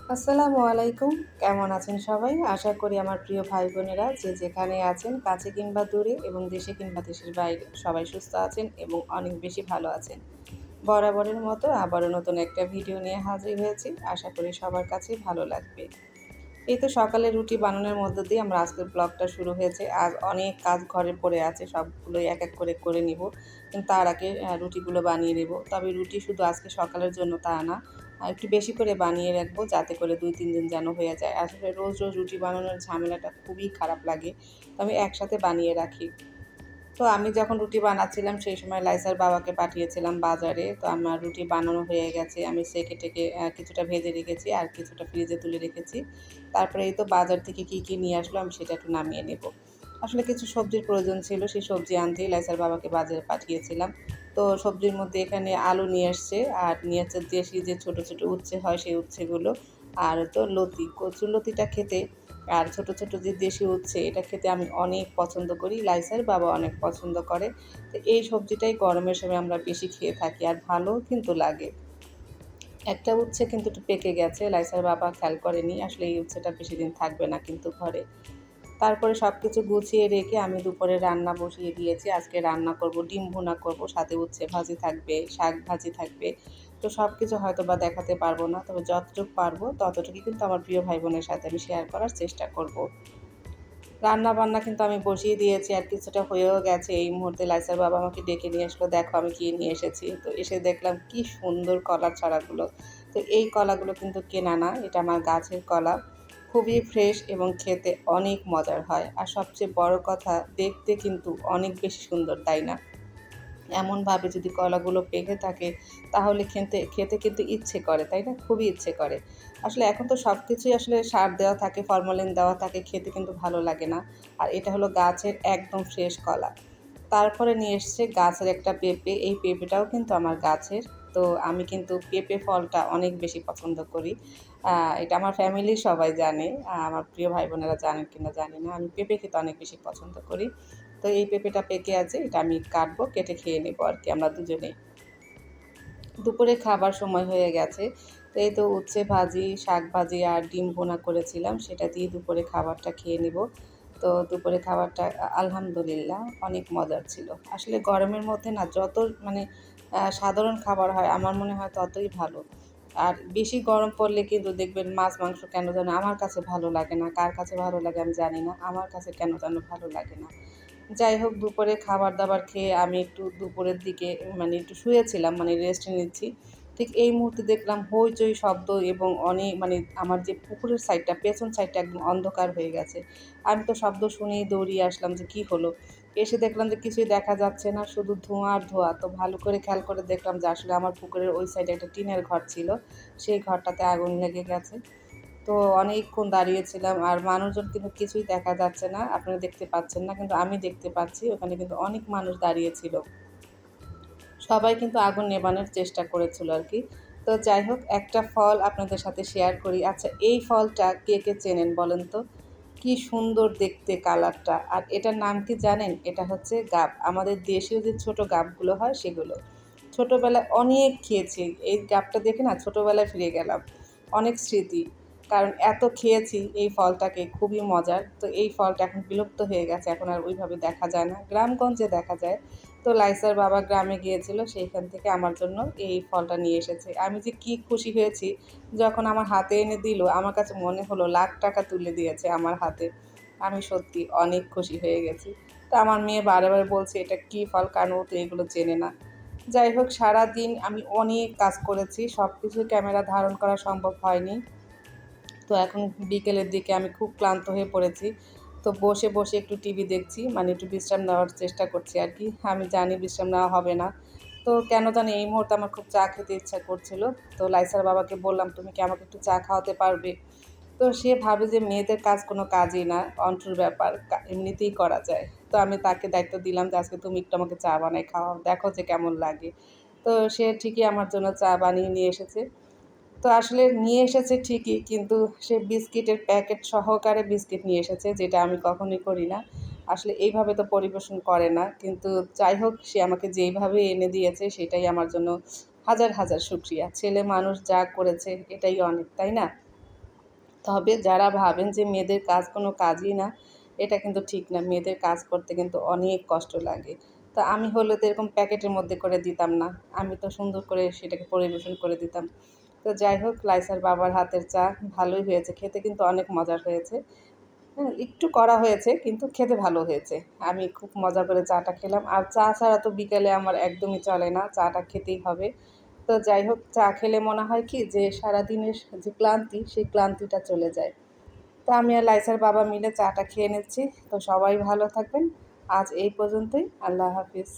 আসসালামু আলাইকুম। কেমন আছেন সবাই? আশা করি আমার প্রিয় ভাই বোনেরা যে যেখানে আছেন কাছে কিংবা দূরে এবং দেশে কিংবা দেশের বাইরে সবাই সুস্থ আছেন এবং অনেক বেশি ভালো আছেন। বরাবরের মতো আবারও নতুন একটা ভিডিও নিয়ে হাজির হয়েছি। আশা করি সবার কাছেই ভালো লাগবে। এই তো সকালে রুটি বানানোর মধ্য দিয়ে আমার আজকের ব্লগটা শুরু হয়েছে। আজ অনেক কাজ ঘরে পড়ে আছে, সবগুলোই এক এক করে করে নিব। কিন্তু তার আগে রুটিগুলো বানিয়ে নেব। তবে রুটি শুধু আজকে সকালের জন্য তা না, একটু বেশি করে বানিয়ে রাখবো যাতে করে ২-৩ দিন যেন হয়ে যায়। আসলে রোজ রোজ রুটি বানানোর ঝামেলাটা খুবই খারাপ লাগে, তো আমি একসাথে বানিয়ে রাখি। তো আমি যখন রুটি বানাচ্ছিলাম সেই সময় লাইসার বাবাকে পাঠিয়েছিলাম বাজারে। তো আমার রুটি বানানো হয়ে গেছে। আমি সেঁকে টেকে কিছুটা ভেজে রেখেছি আর কিছুটা ফ্রিজে তুলে রেখেছি। তারপরে এই তো বাজার থেকে কী নিয়ে আসলো আমি সেটা একটু নামিয়ে নেব। আসলে কিছু সবজির প্রয়োজন ছিল, সেই সবজি আনতেই লাইসার বাবাকে বাজারে পাঠিয়েছিলাম। তো সবজির মধ্যে এখানে আলু নিয়ে আসছে আর নিয়ে আসছে দেশি যে ছোটো ছোটো উচ্ছে হয় সেই উচ্ছেগুলো। আর তো লতি, কচুর লতিটা খেতে আর ছোট ছোট যে দেশি উচ্ছে এটা খেতে আমি অনেক পছন্দ করি। লাইসার বাবা অনেক পছন্দ করে। তো এই সবজিটাই গরমের সময় আমরা বেশি খেয়ে থাকি আর ভালোও কিন্তু লাগে। একটা উচ্ছে কিন্তু একটু পেকে গেছে। লাইসার বাবা খেয়াল করেনি। আসলে এই উচ্ছেটা বেশিদিন থাকবে না কিন্তু ঘরে। তারপরে সবকিছু গুছিয়ে রেখে আমি দুপুরে রান্না বসিয়ে দিয়েছি। আজকে রান্না করব, ডিম ভুনা করব, সাথে উচ্ছে ভাজি থাকবে, শাক ভাজি থাকবে। তো সবকিছু হয়তোবা দেখাতে পারব না। তবে যতটুকু পারব ততটুকুই কিন্তু আমার প্রিয় ভাই বোনের সাথে আমি শেয়ার করার চেষ্টা করব। রান্না-বান্না কিন্তু আমি বসিয়ে দিয়েছি আর কিছুটা হয়েও গেছে। এই মুহূর্তে লাইসার বাবা আমাকে ডেকে নিয়ে আসলো, "দেখো আমি কী নিয়ে এসেছি।" তো এসে দেখলাম কি সুন্দর কলার চারাগুলো। তো এই কলাগুলো কিন্তু কেনা না, এটা আমার গাছের কলা। খুবই ফ্রেশ এবং খেতে অনেক মজার হয়। আর সবচেয়ে বড় কথা দেখতে কিন্তু অনেক বেশি সুন্দর, তাই না? এমনভাবে যদি কলাগুলো পেকে থাকে তাহলে খেতে খেতে কিন্তু ইচ্ছে করে, তাই না? খুবই ইচ্ছে করে। আসলে এখন তো সব কিছুই আসলে সার দেওয়া থাকে, ফরমালিন দেওয়া থাকে, খেতে কিন্তু ভালো লাগে না। আর এটা হলো গাছের একদম ফ্রেশ কলা। তারপরে নিয়ে এসছে গাছের একটা পেঁপে, এই পেঁপেটাও কিন্তু আমার গাছের। তো আমি কিন্তু পেঁপে ফলটা অনেক বেশি পছন্দ করি। এটা আমার ফ্যামিলির সবাই জানে। আমার প্রিয় ভাই বোনেরা জানেন কিনা জানি না। আমি পেঁপে খেতে অনেক বেশি পছন্দ করি। তো এই পেঁপেটা পেকে আছে, এটা আমি কাটবো, কেটে খেয়ে নেবো আরকি আমরা দুজনেই। দুপুরে খাবার সময় হয়ে গেছে। তো এই তো উচ্ছে ভাজি, শাক ভাজি আর ডিম ভুনা করেছিলাম, সেটা দিয়ে দুপুরে খাবারটা খেয়ে নিবো। তো দুপুরে খাবারটা আলহামদুলিল্লাহ অনেক মজার ছিল। আসলে গরমের মধ্যে না যত মানে সাধারণ খাবার হয় আমার মনে হয় ততই ভালো। আর বেশি গরম পড়লে কিন্তু দেখবেন মাছ, মাংস কেন যেন আমার কাছে ভালো লাগে না। কার কাছে ভালো লাগে আমি জানি না। আমার কাছে কেন যেন ভালো লাগে না। যাই হোক দুপুরে খাবার-দাবার খেয়ে আমি একটু দুপুরের দিকে একটু শুয়েছিলাম, রেস্ট নিচ্ছি। ঠিক এই মুহূর্তে দেখলাম হইচই শব্দ এবং অনেক আমার যে পুকুরের সাইডটা, পেছন সাইডটা একদম অন্ধকার হয়ে গেছে। আমি তো শব্দ শুনেই দৌড়িয়ে আসলাম যে কী হলো? এসে দেখলাম যে কিছুই দেখা যাচ্ছে না, শুধু ধোঁয়া আর ধোঁয়া। তো ভালো করে খেয়াল করে দেখলাম যে আসলে আমার পুকুরের ওই সাইডে একটা টিনের ঘর ছিল। সেই ঘরটাতে আগুন লেগে গেছে। তো অনেকক্ষণ দাঁড়িয়েছিলাম আর মানুষজন কিন্তু কিছুই দেখা যাচ্ছে না। আপনারা দেখতে পাচ্ছেন না কিন্তু আমি দেখতে পাচ্ছি ওখানে কিন্তু অনেক মানুষ দাঁড়িয়ে ছিল। সবাই কিন্তু আগুন নেভানোর চেষ্টা করেছিল আরকি। তো যাই হোক একটা ফল আপনাদের সাথে শেয়ার করি। আচ্ছা এই ফলটা কে চেনেন বলেন তো? কি সুন্দর দেখতে কালারটা। আর এটার নাম কি জানেন? এটা হচ্ছে গাব। আমাদের দেশীয় যে ছোট গাবগুলো হয় সেগুলো। ছোটবেলায় অনেক খেয়েছি। এই গাবটা দেখে না ছোটবেলায় ফিরে গেলাম। অনেক স্মৃতি। কারণ এত খেয়েছি এই ফলটাকে, খুবই মজার। তো এই ফলটা এখন বিলুপ্ত হয়ে গেছে। এখন আর ওইভাবে দেখা যায় না। গ্রামগঞ্জে দেখা যায়। তো লাইসার বাবা গ্রামে গিয়েছিল, সেইখান থেকে আমার জন্য এই ফলটা নিয়ে এসেছে। আমি যে কি খুশি হয়েছি যখন আমার হাতে এনে দিল, আমার কাছে মনে হলো লাখ টাকা তুলে দিয়েছে আমার হাতে। আমি সত্যি অনেক খুশি হয়ে গেছি। তো আমার মেয়ে বারে বারে বলছে, "এটা কী ফল? কারণ ও তো এগুলো চেনে না।" যাই হোক সারাদিন আমি অনেক কাজ করেছি। সবকিছু ক্যামেরা ধারণ করা সম্ভব হয়নি। তো এখন বিকেলের দিকে আমি খুব ক্লান্ত হয়ে পড়েছি। তো বসে একটু টিভি দেখছি, একটু বিশ্রাম নেওয়ার চেষ্টা করছি আরকি। আমি জানি বিশ্রাম নেওয়া হবে না। তো কেন জানি এই মুহূর্তে আমার খুব চা খেতে ইচ্ছা করছিল। তো লাইসার বাবাকে বললাম, "তুমি কি আমাকে একটু চা খাওয়াতে পারবে?" তো সে ভাবে যে মেয়েদের কাজ কোনো কাজই না, অন্টুর ব্যাপার, এমনিতেই করা যায়। তো আমি তাকে দায়িত্ব দিলাম যে, "আজকে তুমি একটু আমাকে চা বানায় খাওয়াও। দেখো যে কেমন লাগে।" তো সে ঠিকই আমার জন্য চা বানিয়ে নিয়ে এসেছে। তো আসলে নিয়ে এসেছে ঠিকই, কিন্তু সে বিস্কিটের প্যাকেট সহকারে বিস্কিট নিয়ে এসেছে, যেটা আমি কখনোই করি না। আসলে এইভাবে তো পরিবেশন করে না। কিন্তু যাই হোক সে আমাকে যেইভাবে এনে দিয়েছে সেটাই আমার জন্য হাজার শুকরিয়া। ছেলে মানুষ যা করেছে এটাই অনেক, তাই না? তবে যারা ভাবেন যে মেয়েদের কাজ কোনো কাজই না, এটা কিন্তু ঠিক না। মেয়েদের কাজ করতে কিন্তু অনেক কষ্ট লাগে। তো আমি হলে তো এরকম প্যাকেটের মধ্যে করে দিতাম না। আমি তো সুন্দর করে সেটাকে পরিবেশন করে দিতাম। তো যাই হোক, লাইসার বাবার হাতের চা ভালোই হয়েছে। খেতে কিন্তু অনেক মজার হয়েছে। হ্যাঁ, একটু কড়া হয়েছে কিন্তু খেতে ভালো হয়েছে। আমি খুব মজা করে চাটা খেলাম। আর চা ছাড়া তো বিকেলে আমার একদমই চলে না। চাটা খেতেই হবে। তো যাই হোক, চা খেলে মনে হয় কি যে সারাদিনের যে ক্লান্তি, সেই ক্লান্তিটা চলে যায়। তো আমি আর লাইসার বাবা মিলে চাটা খেয়ে নিচ্ছি। তো সবাই ভালো থাকবেন। আজ এই পর্যন্তই। আল্লাহ হাফিজ।